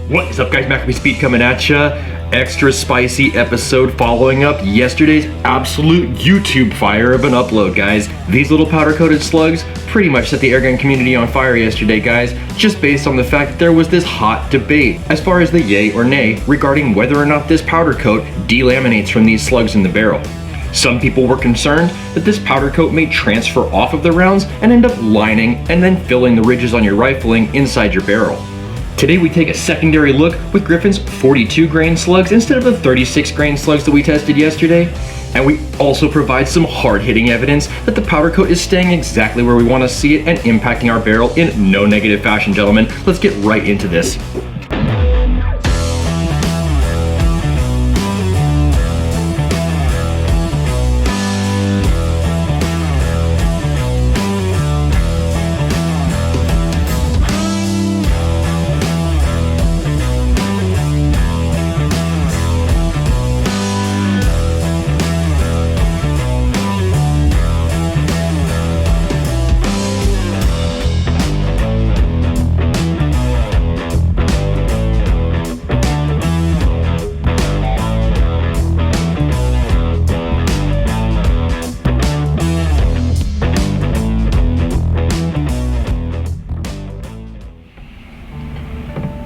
What is up, guys? Macabespeed coming at ya. Extra spicy episode following up yesterday's absolute YouTube fire of an upload, guys. These little powder-coated slugs pretty much set the airgun community on fire yesterday, guys, just based on the fact that there was this hot debate as far as the yay or nay regarding whether or not this powder coat delaminates from these slugs in the barrel. Some people were concerned that this powder coat may transfer off of the rounds and end up lining and then filling the ridges on your rifling inside your barrel. Today we take a secondary look with Griffin's 42 grain slugs instead of the 36 grain slugs that we tested yesterday. And we also provide some hard-hitting evidence that the powder coat is staying exactly where we want to see it and impacting our barrel in no negative fashion, gentlemen. Let's get right into this.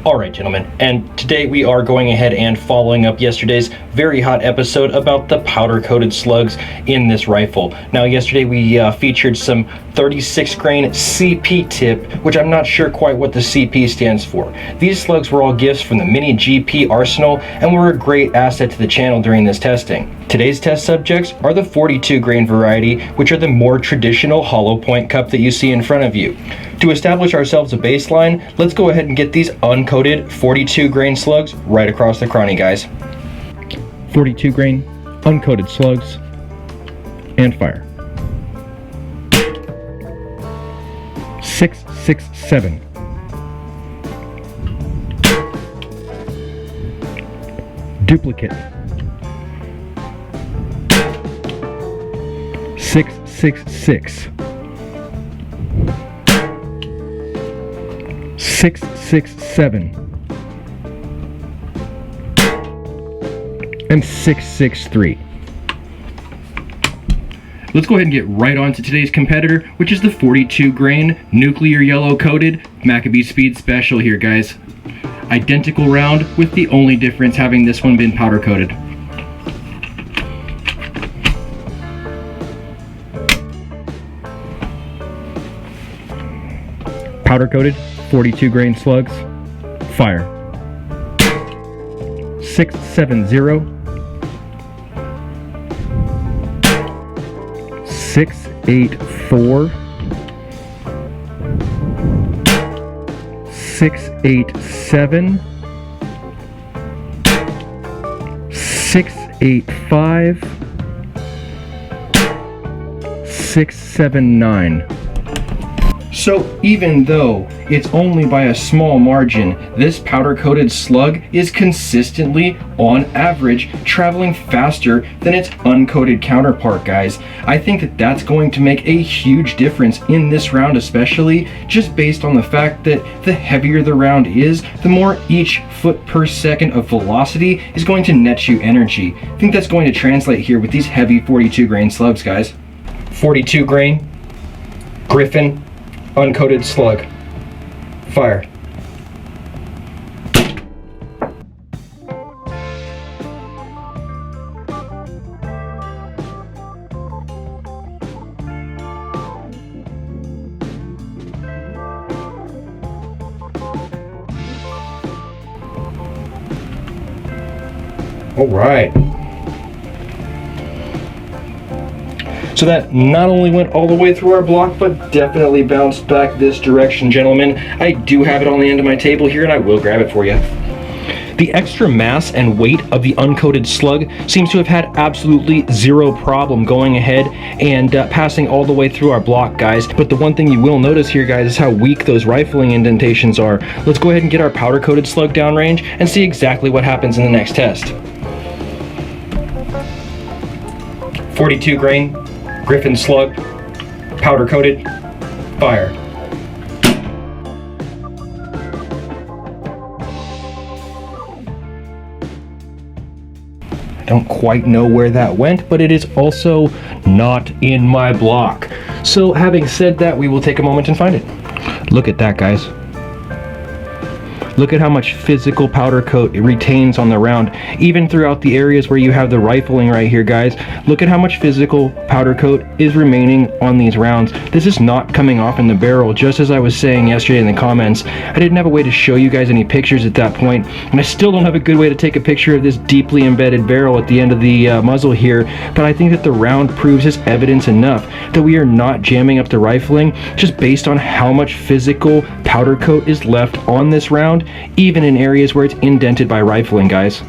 Alright, gentlemen, and today we are going ahead and following up yesterday's very hot episode about the powder-coated slugs in this rifle. Now, yesterday we featured some 36 grain CP tip, which I'm not sure quite what the CP stands for. These slugs were all gifts from the Mini GP arsenal and were a great asset to the channel during this testing. Today's test subjects are the 42 grain variety, which are the more traditional hollow point cup that you see in front of you. To establish ourselves a baseline, let's go ahead and get these uncoated 42 grain slugs right across the cranny, guys. 42 grain uncoated slugs, and fire. 667. Duplicate. 666. 667 and 663. Let's go ahead and get right on to today's competitor, which is the 42 grain nuclear yellow coated Macabespeed special here, guys. Identical round, with the only difference having this one been powder coated. Powder coated 42 grain slugs, fire. 670, 684, 687, 685, 679. So even though it's only by a small margin, this powder-coated slug is consistently, on average, traveling faster than its uncoated counterpart, guys. I think that that's going to make a huge difference in this round, especially just based on the fact that the heavier the round is, the more each foot per second of velocity is going to net you energy. I think that's going to translate here with these heavy 42 grain slugs, guys. 42 grain, Griffin, uncoated slug, fire. All right. So that not only went all the way through our block, but definitely bounced back this direction, gentlemen. I do have it on the end of my table here, and I will grab it for you. The extra mass and weight of the uncoated slug seems to have had absolutely zero problem going ahead and passing all the way through our block, guys. But the one thing you will notice here, guys, is how weak those rifling indentations are. Let's go ahead and get our powder-coated slug downrange and see exactly what happens in the next test. 42 grain, Griffin slug, powder coated, fire. don't quite know where that went, but it is also not in my block. So having said that, we will take a moment and find it. Look at that, guys. Look at how much physical powder coat it retains on the round, even throughout the areas where you have the rifling right here, guys. Look at how much physical powder coat is remaining on these rounds. This is not coming off in the barrel, just as I was saying yesterday in the comments. I didn't have a way to show you guys any pictures at that point, and I still don't have a good way to take a picture of this deeply embedded barrel at the end of the muzzle here, but I think that the round proves as evidence enough that we are not jamming up the rifling, just based on how much physical powder coat is left on this round, even in areas where it's indented by rifling, guys.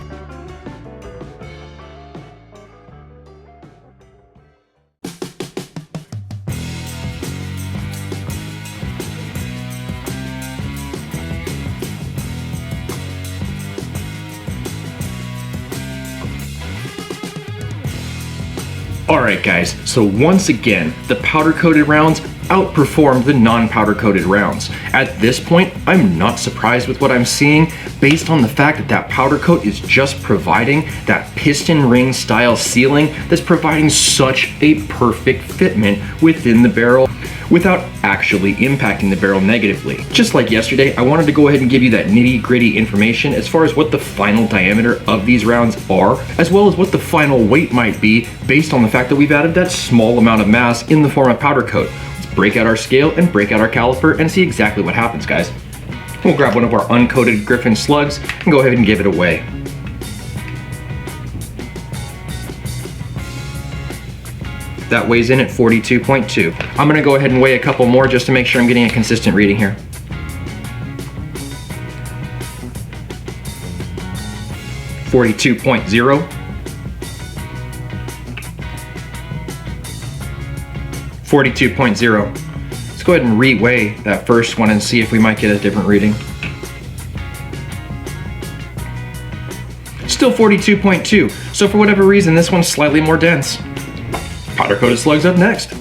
Alright guys, so once again, the powder-coated rounds outperformed the non-powder coated rounds. At this point, I'm not surprised with what I'm seeing, based on the fact that that powder coat is just providing that piston ring style sealing that's providing such a perfect fitment within the barrel without actually impacting the barrel negatively. Just like yesterday, I wanted to go ahead and give you that nitty-gritty information as far as what the final diameter of these rounds are, as well as what the final weight might be based on the fact that we've added that small amount of mass in the form of powder coat. Let's break out our scale and break out our caliper and see exactly what happens, guys. We'll grab one of our uncoated Griffin slugs and go ahead and give it away. That weighs in at 42.2. I'm gonna go ahead and weigh a couple more just to make sure I'm getting a consistent reading here. .0. 42.0. Let's go ahead and re-weigh that first one and see if we might get a different reading. Still 42.2, so for whatever reason, this one's slightly more dense. Powder coated slugs up next.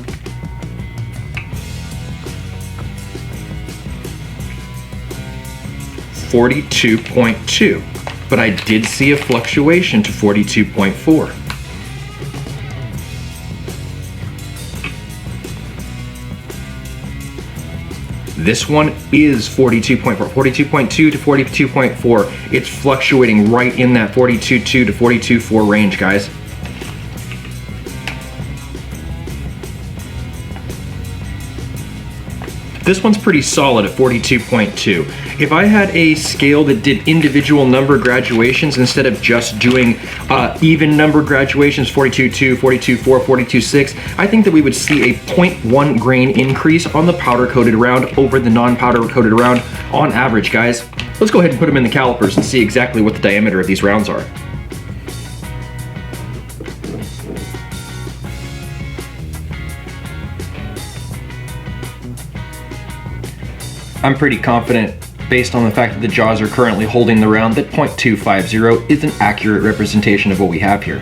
.42, but I did see a fluctuation to 42.4. This one is 42.4, 42.2 to 42.4. It's fluctuating right in that 42.2 to 42.4 range, guys. This one's pretty solid at 42.2. If I had a scale that did individual number graduations instead of just doing even number graduations, 42.2, 42.4, 42.6, I think that we would see a 0.1 grain increase on the powder coated round over the non-powder coated round on average, guys. Let's go ahead and put them in the calipers and see exactly what the diameter of these rounds are. I'm pretty confident, based on the fact that the jaws are currently holding the round, that .250 is an accurate representation of what we have here.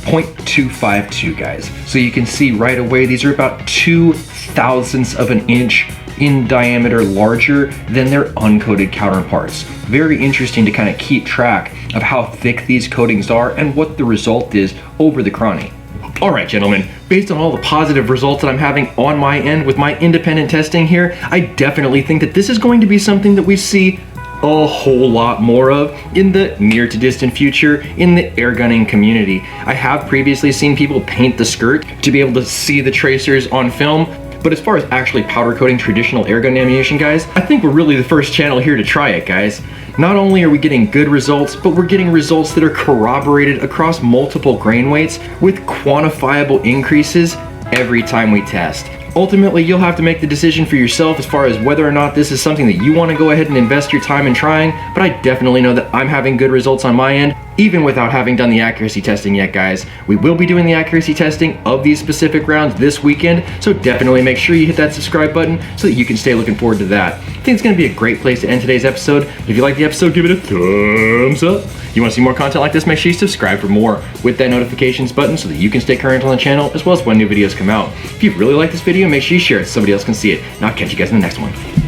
.252, guys. So you can see right away, these are about 0.02 of an inch in diameter larger than their uncoated counterparts. Very interesting to kind of keep track of how thick these coatings are and what the result is over the chrony. All right, gentlemen, based on all the positive results that I'm having on my end with my independent testing here, I definitely think that this is going to be something that we see a whole lot more of in the near to distant future in the airgunning community. I have previously seen people paint the skirt to be able to see the tracers on film, but as far as actually powder coating traditional airgun ammunition, guys, I think we're really the first channel here to try it, guys. Not only are we getting good results, but we're getting results that are corroborated across multiple grain weights with quantifiable increases every time we test. Ultimately, you'll have to make the decision for yourself as far as whether or not this is something that you want to go ahead and invest your time in trying, but I definitely know that I'm having good results on my end, even without having done the accuracy testing yet, guys. We will be doing the accuracy testing of these specific rounds this weekend, so definitely make sure you hit that subscribe button so that you can stay looking forward to that. I think it's going to be a great place to end today's episode. If you like the episode, give it a thumbs up. You want to see more content like this, make sure you subscribe for more with that notifications button so that you can stay current on the channel as well as when new videos come out. If you really like this video, make sure you share it so somebody else can see it. And I'll catch you guys in the next one.